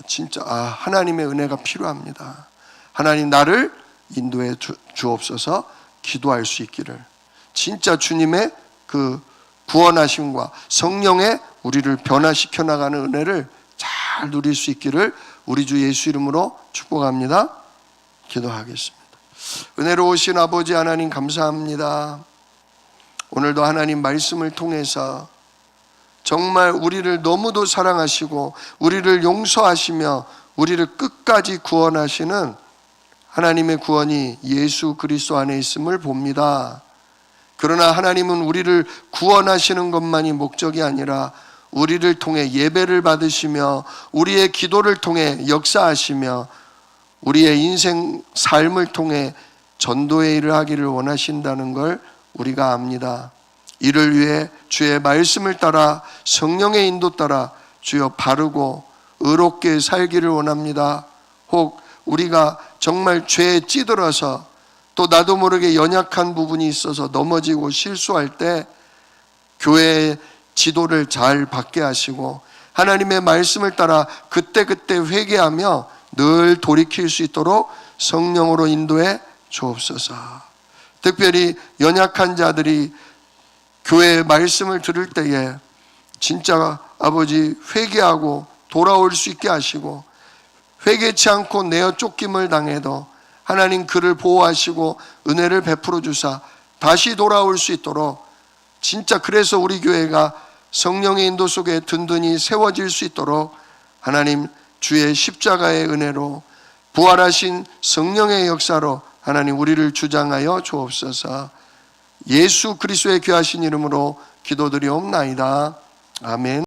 진짜 하나님의 은혜가 필요합니다. 하나님 나를 인도해 주옵소서. 기도할 수 있기를. 진짜 주님의 그 구원하심과 성령의 우리를 변화시켜 나가는 은혜를 잘 누릴 수 있기를 우리 주 예수 이름으로 축복합니다. 기도하겠습니다. 은혜로우신 아버지 하나님 감사합니다. 오늘도 하나님 말씀을 통해서 정말 우리를 너무도 사랑하시고 우리를 용서하시며 우리를 끝까지 구원하시는 하나님의 구원이 예수 그리스도 안에 있음을 봅니다. 그러나 하나님은 우리를 구원하시는 것만이 목적이 아니라 우리를 통해 예배를 받으시며 우리의 기도를 통해 역사하시며 우리의 인생 삶을 통해 전도의 일을 하기를 원하신다는 걸 우리가 압니다. 이를 위해 주의 말씀을 따라 성령의 인도 따라 주여 바르고 의롭게 살기를 원합니다. 혹 우리가 정말 죄에 찌들어서 또 나도 모르게 연약한 부분이 있어서 넘어지고 실수할 때 교회의 지도를 잘 받게 하시고 하나님의 말씀을 따라 그때그때 회개하며 늘 돌이킬 수 있도록 성령으로 인도해 주옵소서. 특별히 연약한 자들이 교회의 말씀을 들을 때에 진짜 아버지 회개하고 돌아올 수 있게 하시고 회개치 않고 내어 쫓김을 당해도 하나님 그를 보호하시고 은혜를 베풀어 주사 다시 돌아올 수 있도록 진짜 그래서 우리 교회가 성령의 인도 속에 든든히 세워질 수 있도록 하나님 주의 십자가의 은혜로 부활하신 성령의 역사로 하나님 우리를 주장하여 주옵소서. 예수 그리스도의 귀하신 이름으로 기도드리옵나이다. 아멘.